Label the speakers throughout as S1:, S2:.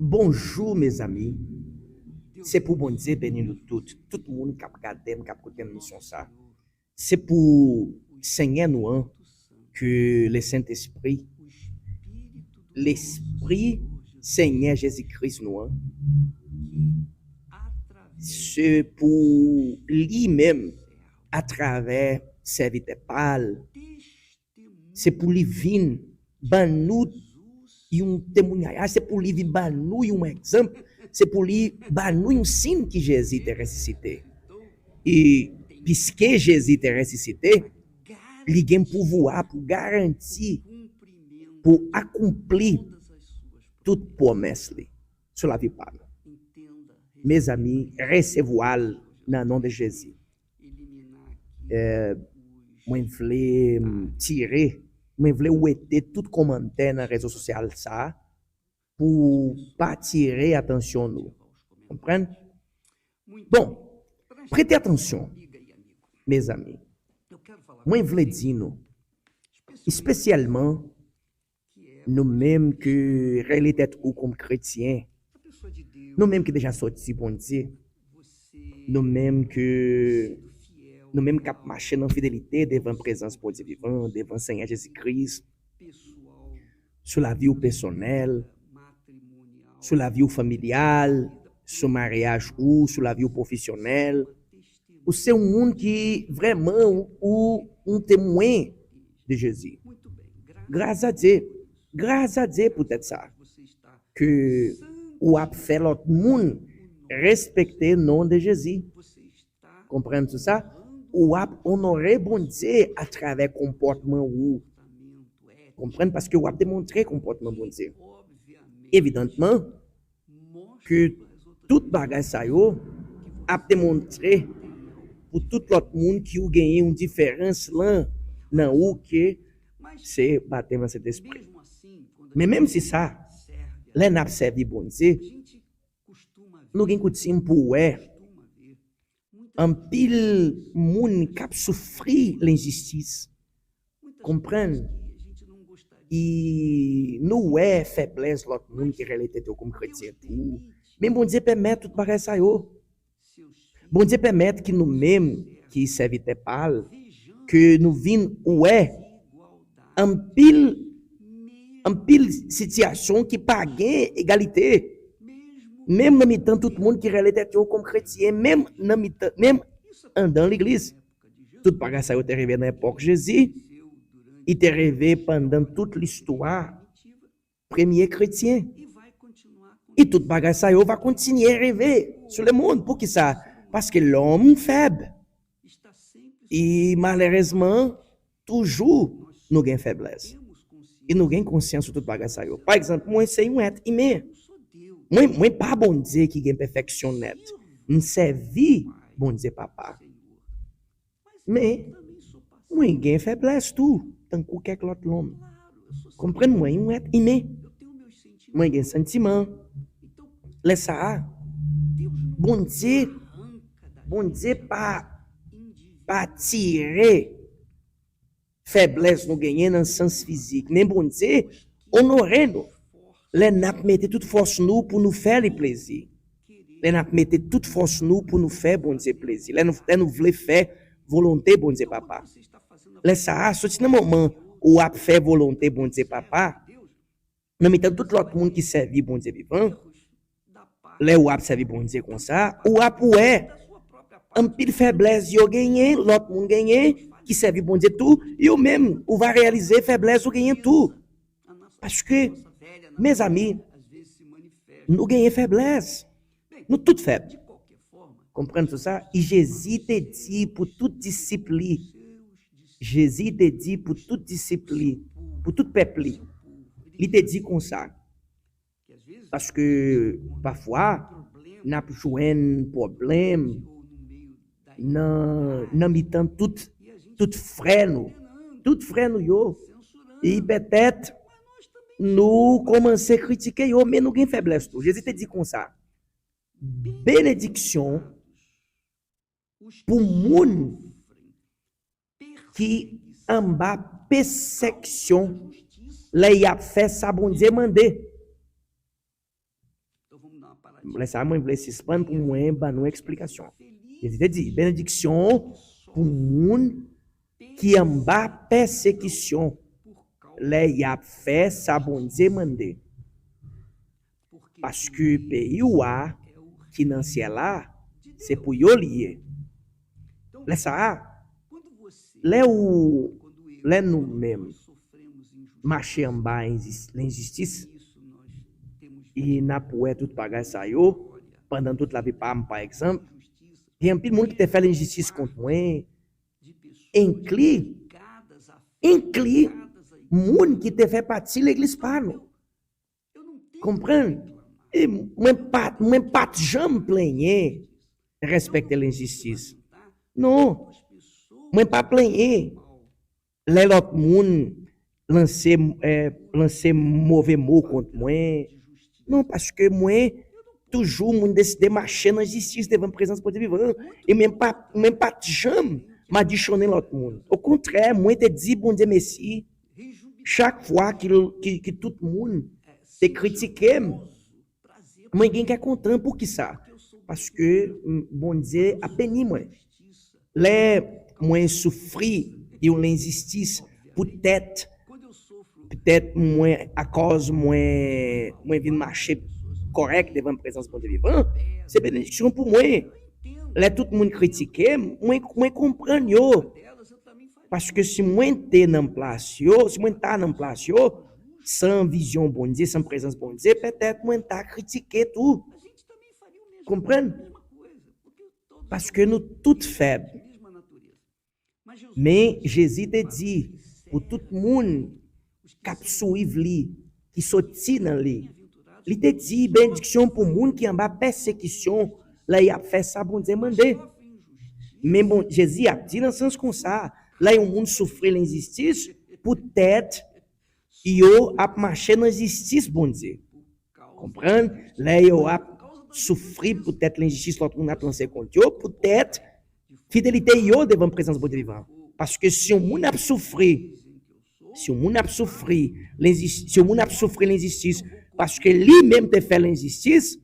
S1: Bonjour, mes amis. C'est pour bon Dieu bénir nous toutes. Tout le monde qui a regardé, qui a écouté mission ça. C'est pour Seigneur nous que le Saint-Esprit, l'Esprit Seigneur Jésus-Christ nous c'est pour lui-même à travers serviteur pâle. C'est pour lui venir ban nous un témoignage, c'est pour lui ban nous un exemple, c'est pour lui ban nous un signe que Jésus est ressuscité. Et puisque Jésus est ressuscité, il a un pouvoir pour garantir, pour accomplir toute promesse sur la vie parle. Mes amis, recevez-le dans le nom de Jésus. Moi, je voulais tirer, moi, je voulais ouéter tout commentaire dans les réseaux sociaux ça pour pas tirer attention nous. Comprenez? Bon, prêtez attention, mes amis. Moi, je voulais dire nous, spécialement nous-mêmes que réalité ou comme chrétiens, nous-mêmes qui déjà sortis bon Dieu, nous-mêmes qui marchons dans fidélité devant la présence pour Dieu vivant, devant le Seigneur Jésus-Christ, sur la vie personnelle, sur la vie familiale, sur le mariage ou sur la vie professionnelle. Ou c'est un monde qui vraiment ou un témoin de Jésus. Grâce à Dieu peut-être ça, que ou a fait l'autre monde respecter le nom de Jésus. Comprenez tout ça? Ou a honoré bon Dieu à travers le comportement ou. Comprenez? Parce que ou a démontré le comportement bon Dieu. Évidemment, que toute bagage ça yo a démontré pour tout l'autre monde qui a gagné une différence là dans ou que c'est baptême dans cet esprit. Mais même si ça, les n'a servi bon Dieu, nous avons coutume pour un pile moun qui souffri l'injustice. Comprendre? Et nous faiblesse l'autre monde qui réalité comme chrétien tout. Mais bon Dieu permet tout bagage ça yo. Bon Dieu permet que nous-mêmes qui serviteurs pâle que nous vînes un pile situation qui pas gain égalité. Même dans mi-temps tout le monde qui réalité comme chrétien, même dans l'église. Tout bagage ça est arrivé dans l'époque Jésus, il est arrivé pendant toute l'histoire premier chrétien. Et tout bagage ça va continuer à arriver sur le monde. Pour qui ça? Parce que l'homme faible. Et malheureusement, toujours, nous avons faiblesse. Et nous avons conscience de tout bagage ça. Par exemple, moi, c'est un être humain. Moi, pas bon Dieu qui a perfection nette. Je servis bon Dieu papa. Mais, moi, j'ai faiblesse tout, tant que quelqu'un l'autre l'homme. Comprenez-moi, un être humain. Moi, j'ai un sentiment. Laisse ça. Bon Dieu pas tirer faiblesse nous gagner dans le sens physique. Mais bon Dieu, honorer nous. Les n'a mettez toute force nous pour nous faire les plaisirs. Les n'a mettez toute force nous pour nous faire bon Dieu plaisir. Les nous voulons faire volonté bon Dieu papa. Les ça, sorti dans moment où a fait volonté bon Dieu papa. Nous mettons tout l'autre monde qui servit bon Dieu vivant. Les ou a servi bon Dieu comme ça, ou a pour un pile faiblesse yo gagné, l'autre monde gagné qui servi bon Dieu tout, yo même ou va réaliser faiblesse ou gagner tout. Parce que mes amis, nous gagnons faiblesse. Nous toutes faibles. Comprenez tout ça? Et Jésus te dit pour toute discipline. Jésus te dit pour toute discipline, pour tout peuple. Il te dit comme ça. Parce que parfois, nous avons joué un problème dans mi-temps tout frère nous. Tout frère nous yo. Et peut-être nous commençons à critiquer yo, mais nous avons faiblesse tout. Jésus te dit comme ça. Bénédiction pour moun qui en bas persécution, là il a fait ça bon Dieu mandé. Laissez moi vous suspendre pour moi ba une explication. Jésus dit bénédiction pour monde qui en bas persécution. Là y a fait ça bon Dieu mandé. Parce que pays ouah qui dans ciel là c'est pour yo lié. Là ça là où là nous mêmes marcher en bas l'injustice et n'a pour tout bagage ça yo pendant toute la vie par exemple il y a un monde qui te fait l'injustice contre moi inclus monde qui te fait partie de l'église par nous comprendre et moi pas jamais plaigner respecter l'injustice non moi pas plaigner les autres monde lancer mauvais mots contre moi non parce que moi toujours moun décide marcher dans justice devant présence de Dieu vivant et même pas jamais m'additionner l'autre monde au contraire moi te dit bon Dieu merci chaque fois que tout le monde te critiqué moi gen qui est content pour qui ça parce que bon Dieu a béni moi les moi souffri et une injustice peut-être moi à cause moi vinn marcher correct devant la présence de Dieu vivant c'est bénédiction pour moi là tout le monde critiquer moi comprendre yo parce que si moi t'es dans place yo si moi t'as dans place yo sans vision bon Dieu sans présence bon Dieu peut-être moi t'as critiqué tout comprendre parce que nous toutes faibles mais Jésus te dit pour tout le monde qui suivre lui qui sorti dans lui il te dit bénédiction pour monde qui en bas persécution là il a fait ça bon Dieu mandé mais bon Jésus a dit dans sens comme ça là un monde souffre l'injustice peut-être yo a marché dans justice bon Dieu comprendre là yo a souffrir peut-être l'injustice l'autre monde a lancé contre yo peut-être fidélité yo devant présence bon Dieu vivant parce que si on monde a souffrir l'injustice parce que lui-même te fait l'injustice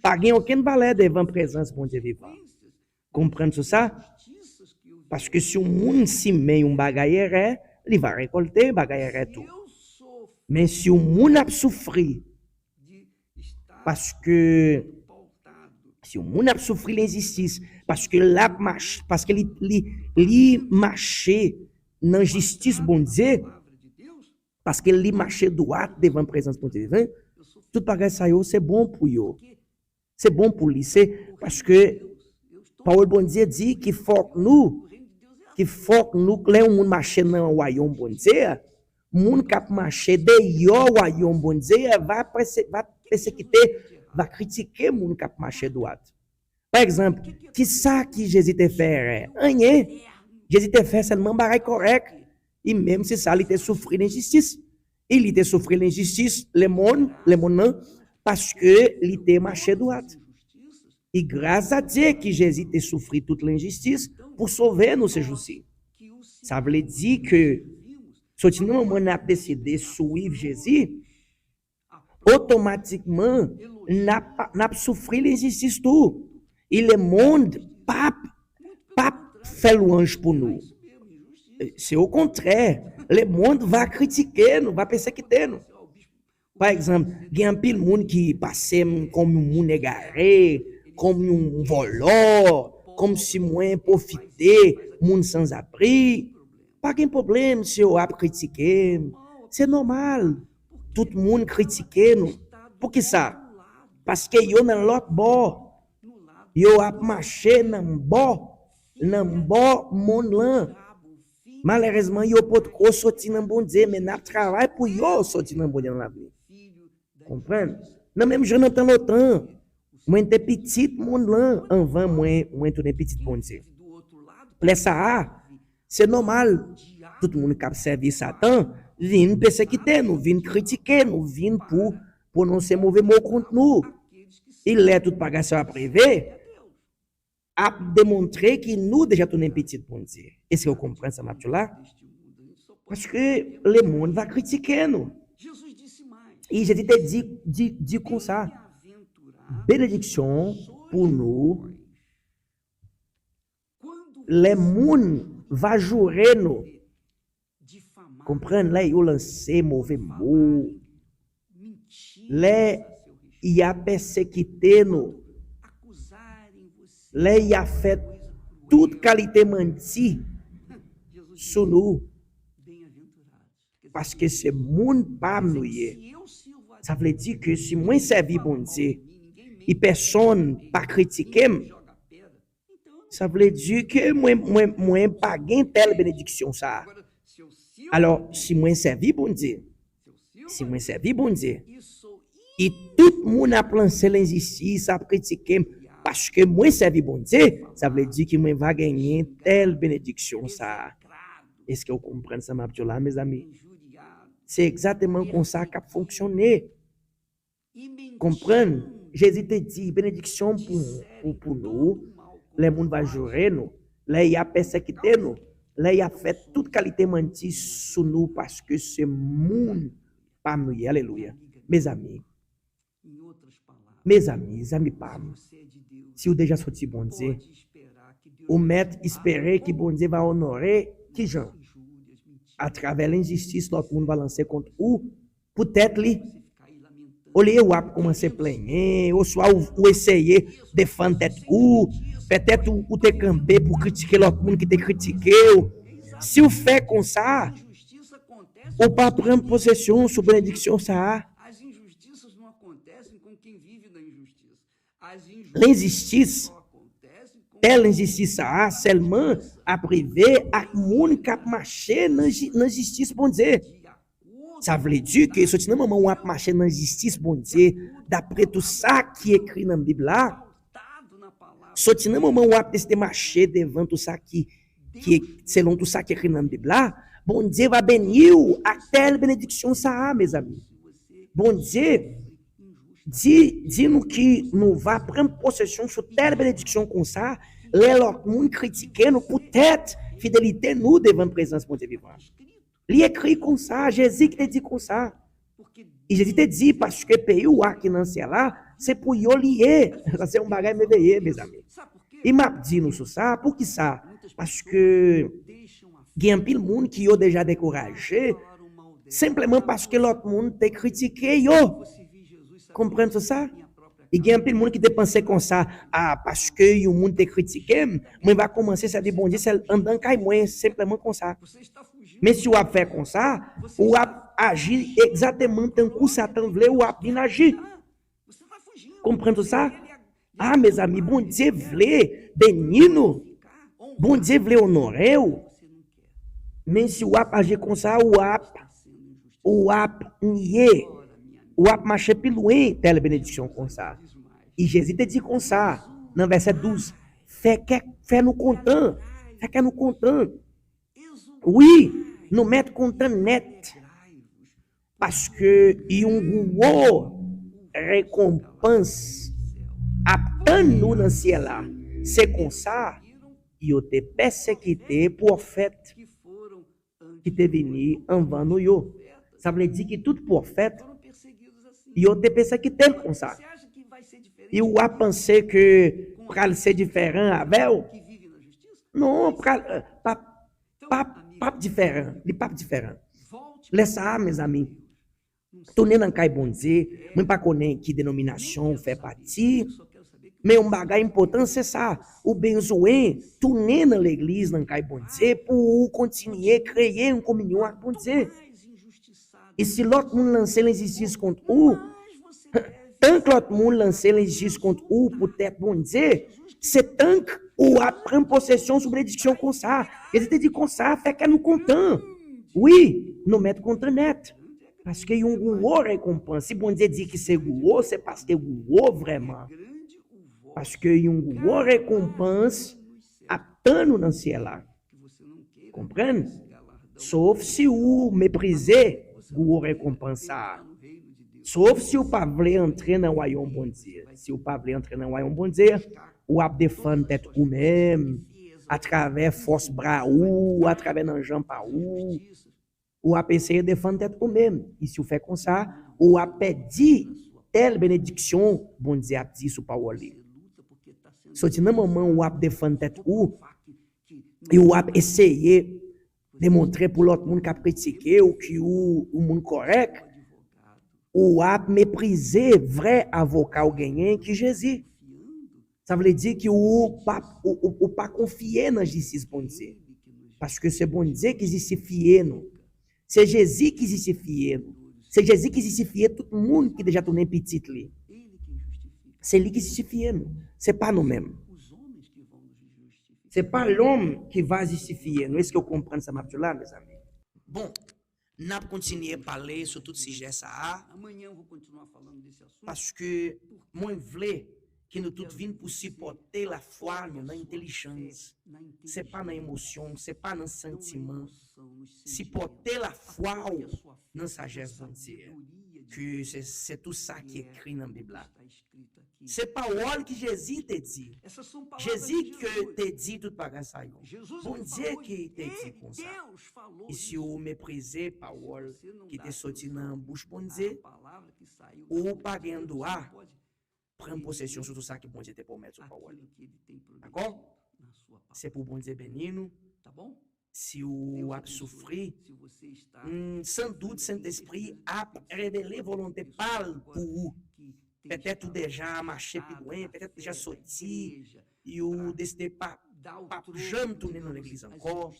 S1: pas gain aucune valeur devant présence bon Dieu vivant comprendre ça parce que si on monde si met un bagaille il va récolter bagaille tout mais si on monde a souffrir parce que si on monde a souffrir l'injustice parce que la marche parce que li marcher dans justice bon Dieu parce que li marcher droit devant présence bon Dieu tout bagage ça yo c'est bon pour yo c'est bon pour lui c'est parce que parole bon Dieu dit qu'il faut que nous les monde marcher dans royaume bon Dieu monde qui marcher dehors royaume bon Dieu va persécuter va critiquer monde qui marcher droit par exemple qui ça qui Jésus te fait rien Jésus te fait seulement bagaille correct et même si ça il te souffrir l'injustice il était souffrir l'injustice le monde non parce que il était marché droite et grâce à Dieu que Jésus te souffrir toute l'injustice pour sauver nous ces jours-ci ça veut dire que si on a décidé de suivre Jésus automatiquement n'a souffrir l'injustice tout et le monde pas fait louange pour nous c'est au contraire le monde va critiquer nous va persécuter nous par exemple il y a un pile monde qui passe comme un monde égaré comme un voleur comme si moi profiter monde sans abri pas de problème si on a critiqué c'est normal tout le monde critiquer nous pour que ça parce que yo dans l'autre bord yo a marché dans bord monde là malheureusement yo pas trop sorti dans bon Dieu mais n'a travail pour yo sorti dans bon Dieu dans la vie comprendre non même je n'entends longtemps moi t'es petite monde là avant moi tourner petite bon Dieu les ça c'est normal tout le monde qui a servi Satan vient persécuter nous vient critiquer nous vient pour prononcer mauvais mots contre nous il est tout bagage à privé a démontrer que nous déjà tourner petite bon Dieu est-ce que vous comprenez ça Mathieu là parce que le monde va critiquer nous et Jésus te dit comme ça bénédiction pour nous, les moun va jouer nous. Comprendre, là, ils ont lancé mauvais mots. Là, il a persécuté nous. Là, il a fait toute qualité menti sur nous. Parce que ce monde pas nous. Ça veut dire que si moi servi bon Dieu, et personne pas critiqué, ça veut dire que moi pas gain telle bénédiction ça. Alors, si moi servi bon Dieu, et tout le monde a lancé l'injustice, a critiqué, parce que moi servi bon Dieu, ça veut dire que moi va gagner telle bénédiction ça. Est-ce que vous comprenez ça, là, mes amis? C'est exactement comme ça qu'a fonctionné. Comprendre? Jésus te dit, bénédiction pour nous, les gens vont jurer nous, là il a persécuté nous, là il a fait toute qualité menti sur nous parce que ce monde pas nous. Alléluia. Mes amis, pas. Si vous déjà sorti bon Dieu, vous mettez espérer que bon Dieu va honorer qui gens? À travers l'injustice, l'autre monde va lancer contre vous, peut-être lui. Au lieu de commencer à plaigner, ou soit ou essayer de défendre tête ou peut-être ou te camper pour critiquer l'autre monde qui te critiqué. Si vous faites comme ça, ou pas prendre possession sous bénédiction ça. L'injustice, telle injustice ça, seulement à privé à monde qui a marché dans justice bon Dieu. Ça veut dire que ce moment où on a marché dans justice bon Dieu, d'après tout ça qui est écrit dans la Bible là, ce moment où on a testé marcher devant tout ça qui est selon tout ça qui est écrit dans la Bible là, bon Dieu va bénir à telle bénédiction ça, mes amis. Bon Dieu dis-nous qui nous va prendre possession sur telle bénédiction comme ça, les autres monde critiquer nous peut-être fidélité nous devant la présence de Dieu vivant. Il écrit comme ça, Jésus qui te dit comme ça. Et Jésus te dit parce que pays ou qui dans ciel là, c'est pour y lier. Ça c'est un bagage merveilleux, mes amis. Il m'a dit nous sur ça, pour qui ça? Parce que il y a un pile monde qui ont déjà découragé simplement parce que l'autre monde t'a critiqué yo. Comprenez ça? Il y a un pile monde qui te pensait comme ça, parce que le monde t'a critiqué, moi va commencer à dire bon Dieu, c'est en tant qu'à moi simplement comme ça. Mais si vous fait comme ça, vous agir exactement tant que Satan voulait ou bien agir. Comprenez ça? Mes amis, bon Dieu voulait bénir nous. Bon Dieu voulait honorer nous. Mais si vous agir comme ça, vous nier, vous marcher plus loin, telle bénédiction comme ça. Et Jésus te dit comme ça, dans verset 12, fais-nous contents. Fais-nous contents. Oui, nous mettre content net parce que il y a une récompense attend nous dans le ciel là. C'est comme ça, ils ont été persécutés pour fait qui étaient venus avant nous. Ça veut dire que tout prophète, ils ont été persécutés comme ça. Ils ont pensé que pral c'est différent avec eux. Non, pas différent, les pas différent. Laisse ça, mes amis. Tourner dans le cas bon Dieu, même pas connaître qui dénomination fait partie, mais un bagage important c'est ça. Ou besoin tourner dans l'église dans le cas bon Dieu pour continuer à créer une communion avec bon Dieu. Et si l'autre monde lance l'injustice contre vous, tant que l'autre monde lance l'injustice contre vous pour être bon Dieu, c'est tant que ou à prendre possession sous bénédiction comme ça. Et je te dis comme ça, fait qu'elle nous content. Oui, nous mettre content net. Parce qu'il y a une grosse récompense. Si bon Dieu dit que c'est gros, c'est parce que c'est gros vraiment. Parce qu'il y a une grosse récompense à nous dans le ciel là. Comprenez? Sauf si vous méprisez gros récompense. Sauf si vous ne voulez pas entrer dans le royaume bon Dieu. Si vous ne voulez pas entrer dans le royaume bon Dieu, ou à défendre tête ou même à travers force bras ou à travers un jambe par ou à essayer de défendre tête ou même. Et si vous faites comme ça, ou à perdre telle bénédiction, bon Dieu a dit sous parole. Sorti dans moment où a défendre tête ou et ou a essayer démontrer pour l'autre monde qui a critiqué ou qui ou monde correct ou a mépriser vrai avocat ou gagné qui Jésus. Ça veut dire que ou pas confier dans justice bon Dieu. Parce que c'est bon Dieu qui justifie nous. C'est Jésus qui justifie nous. C'est Jésus qui justifie tout le monde qui déjà tourné petit li. C'est lui qui justifie nous. C'est pas nous-mêmes. C'est pas l'homme qui va justifier nous. Est-ce que vous comprenez ça, là, mes amis? Bon, nous allons continuer à parler sur tout ce sujet ça. Parce que moi, je veux que nous tous viennent pour supporter la foi dans l'intelligence. Ce n'est pas dans l'émotion, ce n'est pas dans le sentiment. Supporter la foi dans la sagesse de Dieu. Que c'est tout ça qui est écrit dans la Bible. C'est pas parole que Jésus t'a dit. Jésus que t'a dit tout bagage ça. Bon Dieu qui t'a dit comme ça. Et si vous méprisez parole qui t'est sorti dans la bouche bon Dieu, ou pas gain droit prendre possession sur tout ça que bon Dieu t'a promis sur parole. D'accord? C'est pour bon Dieu bénir nous. Si vous avez souffert, sans doute Saint-Esprit a révélé volonté parle pour vous. Peut-être déjà marché plus loin, peut-être déjà sorti, ou décidé pas jamais tourner dans l'église encore,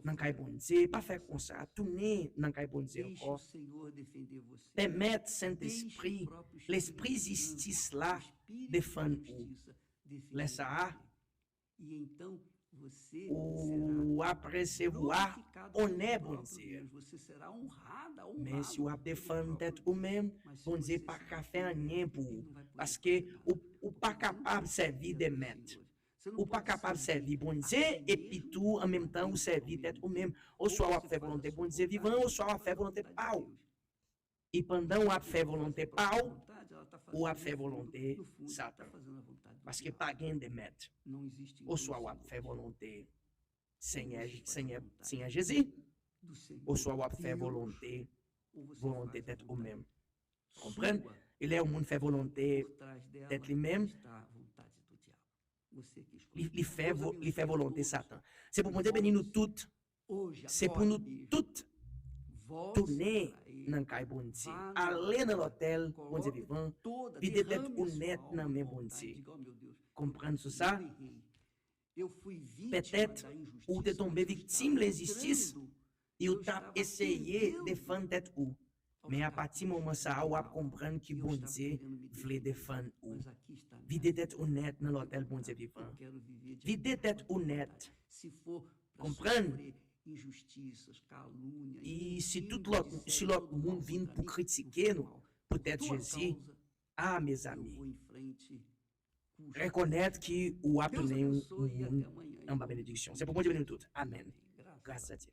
S1: dans le bon Dieu, pas faire comme ça, tourner dans le bon Dieu encore. Permettre Saint-Esprit, l'esprit justice là, défendre vous. Laisse ça. Ou après recevoir honneur, bon Dieu. Mais si vous défendez tête ou même, bon Dieu pas qu'à faire rien pour vous. Parce que vous pas capable de servir des maîtres. Ou pas capable de servir bon Dieu et puis tout en même temps vous servir tête ou même. Ou soit vous faire volonté bon Dieu vivant, ou soit vous faire volonté pas. Et pendant vous faire volonté pas, ou faire volonté Satan. Parce que pas gain de maître. Ou soit vous faire volonté Seigneur Jésus, ou soit vous faire volonté d'être vous-même. Comprenez? Il est au monde fait volonté d'être lui-même. Il fait volonté Satan. C'est pour Dieu bénir nous toutes. C'est pour nous toutes tourner dans le cas bon Dieu. Aller dans l'hôtel, bon Dieu vivant, vider d'être honnête dans mes bon Dieu. Comprendre tout ça? Peut-être ou tu es tombé victime de l'injustice et tu as essayé de défendre tête ou. Mais à partir du moment ça, on va comprendre que bon Dieu voulait défendre ou. Vider d'être honnête dans l'hôtel bon Dieu vivant. Vider d'être honnête. Comprendre? Et si tout l'autre monde vient pour critiquer nous, peut-être Jésus, mes amis, reconnaître que ou a donné un bénédiction. C'est pour moi de bénir tout. Amen. Grâce à Dieu.